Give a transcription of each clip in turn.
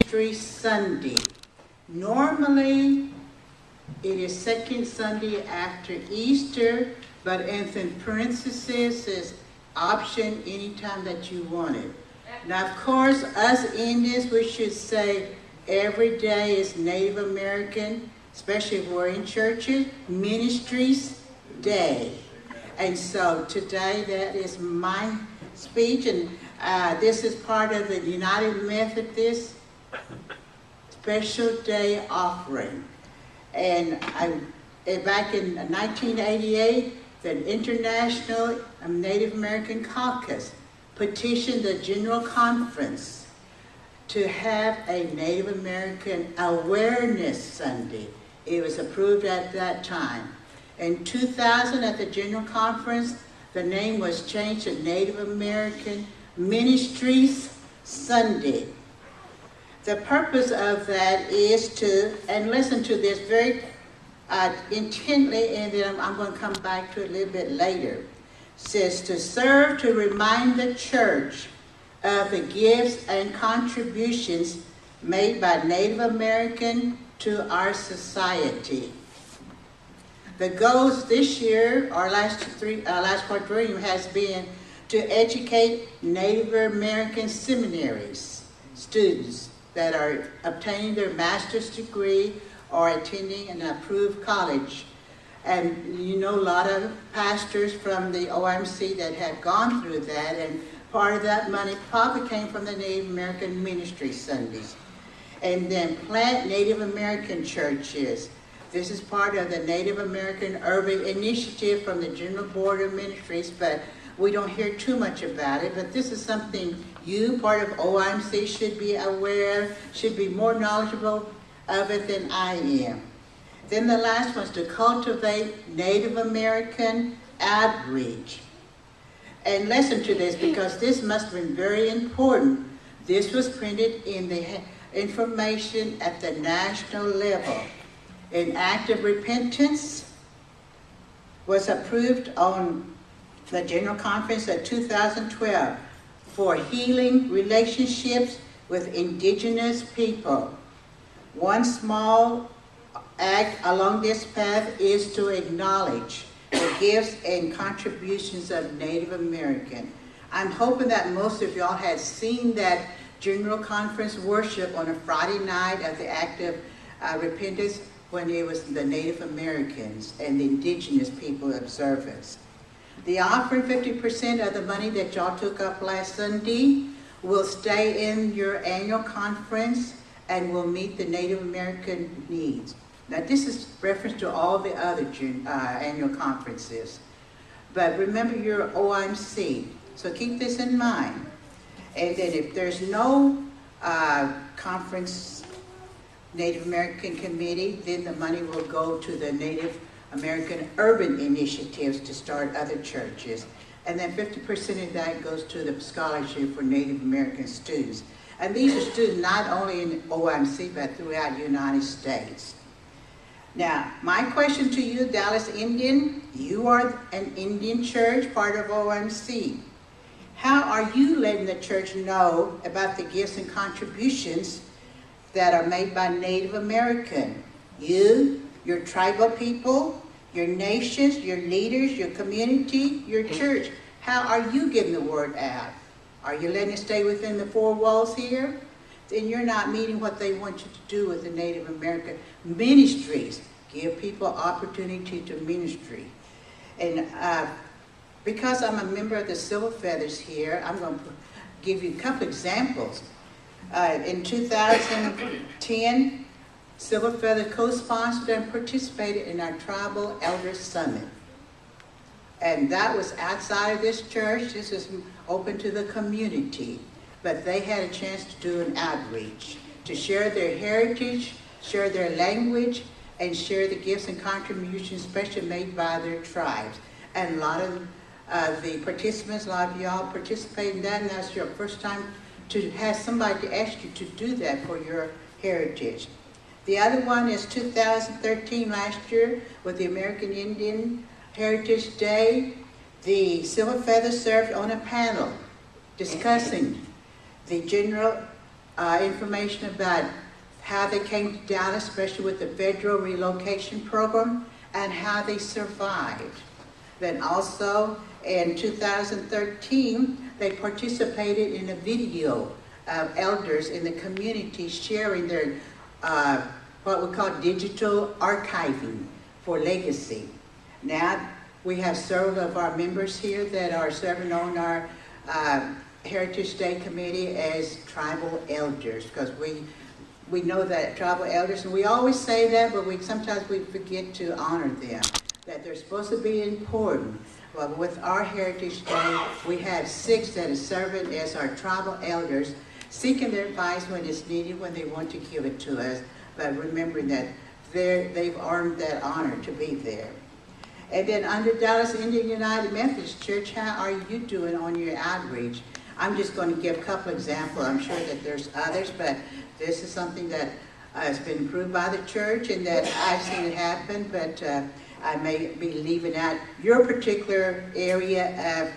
Ministry Sunday. Normally, it is second Sunday after Easter, but in parentheses is option anytime that you want it. Now, of course, us Indians, we should say every day is Native American, especially if we're in churches, Ministries Day. And so today, that is my speech, and this is part of the United Methodist Special Day Offering. And back in 1988, the International Native American Caucus petitioned the General Conference to have a Native American Awareness Sunday. It was approved at that time. In 2000, at the General Conference, the name was changed to Native American Ministries Sunday. The purpose of that is to, and listen to this very intently, and then I'm going to come back to it a little bit later, says to serve to remind the church of the gifts and contributions made by Native American to our society. The goals this year, our last quadrennium, has been to educate Native American seminaries students that are obtaining their master's degree or attending an approved college. And you know a lot of pastors from the OIMC that have gone through that, and part of that money probably came from the Native American Ministry Sundays. And then plant Native American churches. This is part of the Native American Urban Initiative from the General Board of Ministries, but we don't hear too much about it. But this is something you, part of OIMC, should be aware, should be more knowledgeable of it than I am. Then the last one is to cultivate Native American outreach. And listen to this, because this must have been very important. This was printed in the information at the national level. An act of repentance was approved on the General Conference of 2012 for healing relationships with indigenous people. One small act along this path is to acknowledge the gifts and contributions of Native American. I'm hoping that most of y'all had seen that General Conference worship on a Friday night of the act of repentance, when it was the Native Americans and the indigenous people observance. The offering, 50% of the money that y'all took up last Sunday, will stay in your annual conference and will meet the Native American needs. Now this is reference to all the other annual conferences. But remember your OIMC, so keep this in mind. And then if there's no conference Native American Committee, then the money will go to the Native American Urban Initiatives to start other churches. And then 50% of that goes to the scholarship for Native American students. And these are students not only in OIMC, but throughout the United States. Now, my question to you, Dallas Indian, you are an Indian church, part of OIMC. How are you letting the church know about the gifts and contributions that are made by Native American? You, your tribal people, your nations, your leaders, your community, your church. How are you getting the word out? Are you letting it stay within the four walls here? Then you're not meeting what they want you to do with the Native American ministries. Give people opportunity to ministry. And because I'm a member of the Silver Feathers here, I'm going to give you a couple examples. In 2010, Silver Feather co-sponsored and participated in our Tribal Elders Summit. And that was outside of this church. This is open to the community. But they had a chance to do an outreach, to share their heritage, share their language, and share the gifts and contributions especially made by their tribes. And a lot of the participants, a lot of y'all participate in that, and that's your first time to have somebody to ask you to do that for your heritage. The other one is 2013, last year, with the American Indian Heritage Day. The Silver Feather served on a panel discussing the general information about how they came to Dallas, especially with the federal relocation program, and how they survived. Then also in 2013, they participated in a video of elders in the community sharing their what we call digital archiving for legacy. Now we have several of our members here that are serving on our Heritage Day Committee as tribal elders, because we know that tribal elders, and we always say that, but sometimes we forget to honor them, that they're supposed to be important. Well, with our Heritage Day, we have 6 that are serving as our tribal elders, seeking their advice when it's needed, when they want to give it to us, but remembering that they've earned that honor to be there. And then under Dallas Indian United Methodist Church, how are you doing on your outreach? I'm just going to give a couple examples. I'm sure that there's others, but this is something that has been approved by the church and that I've seen it happen, but I may be leaving out your particular area of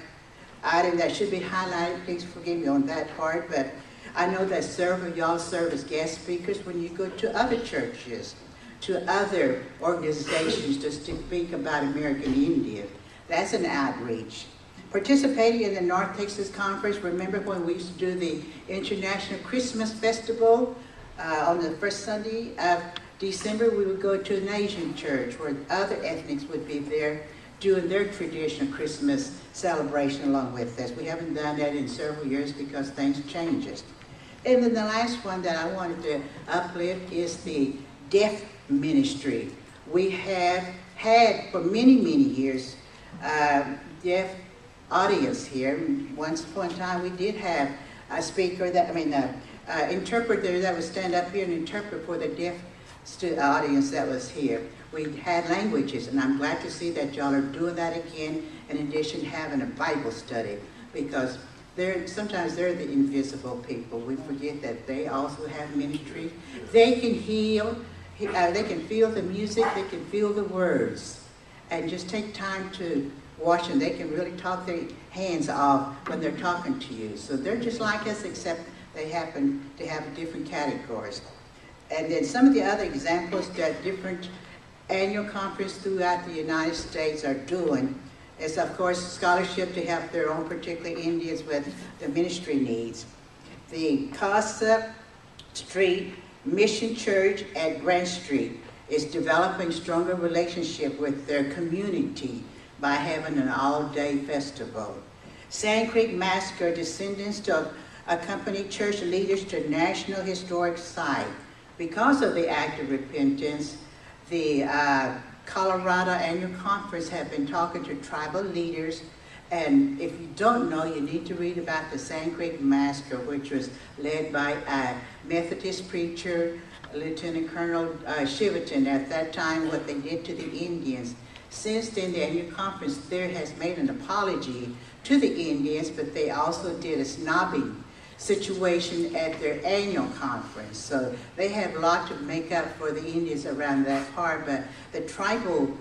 item that should be highlighted. Please forgive me on that part, but I know that several of y'all serve as guest speakers when you go to other churches, to other organizations to speak about American Indian. That's an outreach. Participating in the North Texas Conference, remember when we used to do the International Christmas Festival on the first Sunday of December, we would go to an Asian church where other ethnics would be there doing their traditional Christmas celebration along with us. We haven't done that in several years because things change. And then the last one that I wanted to uplift is the deaf ministry. We have had for many, many years deaf audience here. Once upon a time we did have a speaker interpreter that would stand up here and interpret for the deaf audience that was here. We had languages, and I'm glad to see that y'all are doing that again, in addition to having a Bible study, because sometimes they're the invisible people. We forget that they also have ministry. They can heal, they can feel the music, they can feel the words, and just take time to watch them. They can really talk their hands off when they're talking to you. So they're just like us, except they happen to have different categories. And then some of the other examples that different annual conferences throughout the United States are doing is, of course, scholarship to help their own particular Indians with the ministry needs. The Casa Street Mission Church at Grant Street is developing stronger relationship with their community by having an all-day festival. Sand Creek Massacre descendants to accompany church leaders to National Historic Site. Because of the act of repentance, the Colorado Annual Conference have been talking to tribal leaders, and if you don't know, you need to read about the Sand Creek Massacre, which was led by a Methodist preacher, Lieutenant Colonel Shiverton. At that time, what they did to the Indians. Since then, the annual conference there has made an apology to the Indians, but they also did a snobbing situation at their annual conference. So they have a lot to make up for the Indians around that part, but the tribal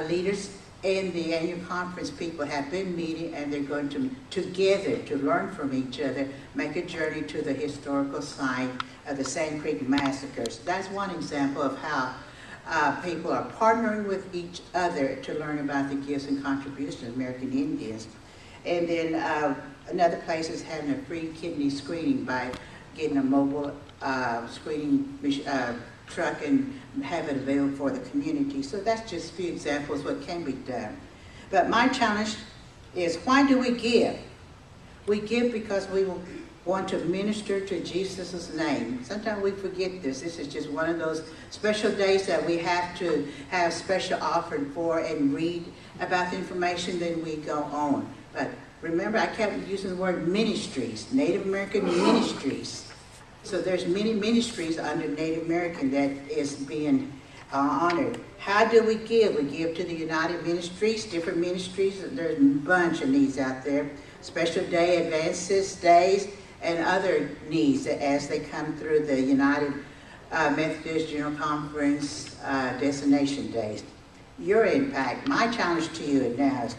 leaders and the annual conference people have been meeting, and they're going to together to learn from each other, make a journey to the historical site of the Sand Creek Massacres. That's one example of how people are partnering with each other to learn about the gifts and contributions of American Indians. And then another place is having a free kidney screening by getting a mobile screening truck and have it available for the community. So that's just a few examples of what can be done. But my challenge is, why do we give? We give because we want to minister to Jesus' name. Sometimes we forget this. This is just one of those special days that we have to have special offering for and read about the information, then we go on. But remember, I kept using the word ministries, Native American ministries. So there's many ministries under Native American that is being honored. How do we give? We give to the United Ministries, different ministries. There's a bunch of needs out there. Special day advances days and other needs as they come through the United Methodist General Conference destination days. Your impact, my challenge to you now is,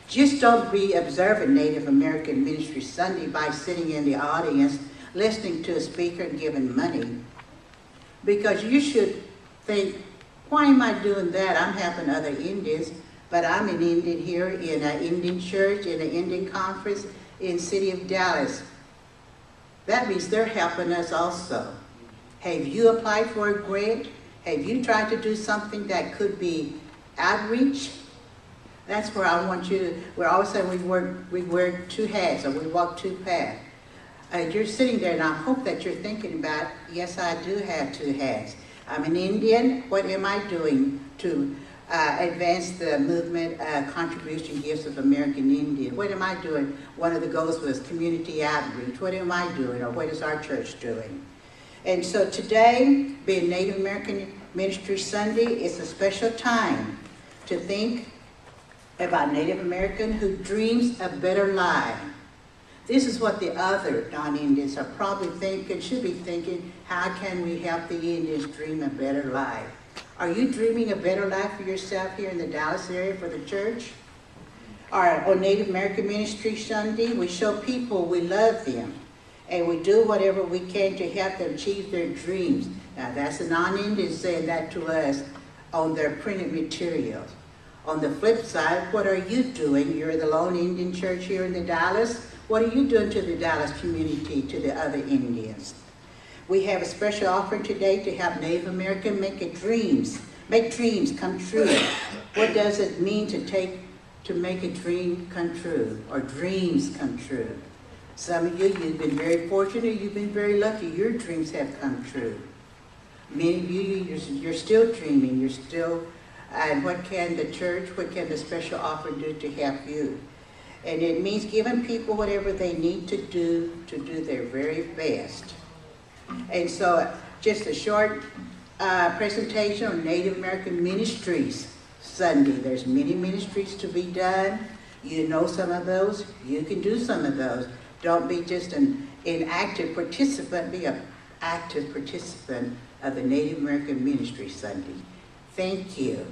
just don't be observing Native American Ministry Sunday by sitting in the audience listening to a speaker and giving money. Because you should think, why am I doing that? I'm helping other Indians, but I'm an Indian here in an Indian church, in an Indian conference in the city of Dallas. That means they're helping us also. Have you applied for a grant? Have you tried to do something that could be outreach? That's where I want you to, we're always saying we wear two hats, or we walk two paths. You're sitting there, and I hope that you're thinking about, yes, I do have two hats. I'm an Indian. What am I doing to advance the movement, contribution gifts of American Indian? What am I doing? One of the goals was community outreach. What am I doing, or what is our church doing? And so today, being Native American Ministry Sunday, is a special time to think about Native American who dreams a better life. This is what the other non-Indians are probably thinking, should be thinking, how can we help the Indians dream a better life? Are you dreaming a better life for yourself here in the Dallas area for the church? On Native American Ministry Sunday, we show people we love them, and we do whatever we can to help them achieve their dreams. Now that's the non-Indians saying that to us on their printed materials. On the flip side, what are you doing? You're the lone Indian church here in the Dallas. What are you doing to the Dallas community, to the other Indians? We have a special offering today to help Native American make dreams come true. What does it mean to make a dream come true, or dreams come true? Some of you, you've been very fortunate, you've been very lucky. Your dreams have come true. Many of you, you're still dreaming, and what can the church, what can the special offering do to help you? And it means giving people whatever they need to do their very best. And so just a short presentation on Native American Ministries Sunday. There's many ministries to be done. You know some of those. You can do some of those. Don't be just an inactive participant. Be an active participant of the Native American Ministry Sunday. Thank you.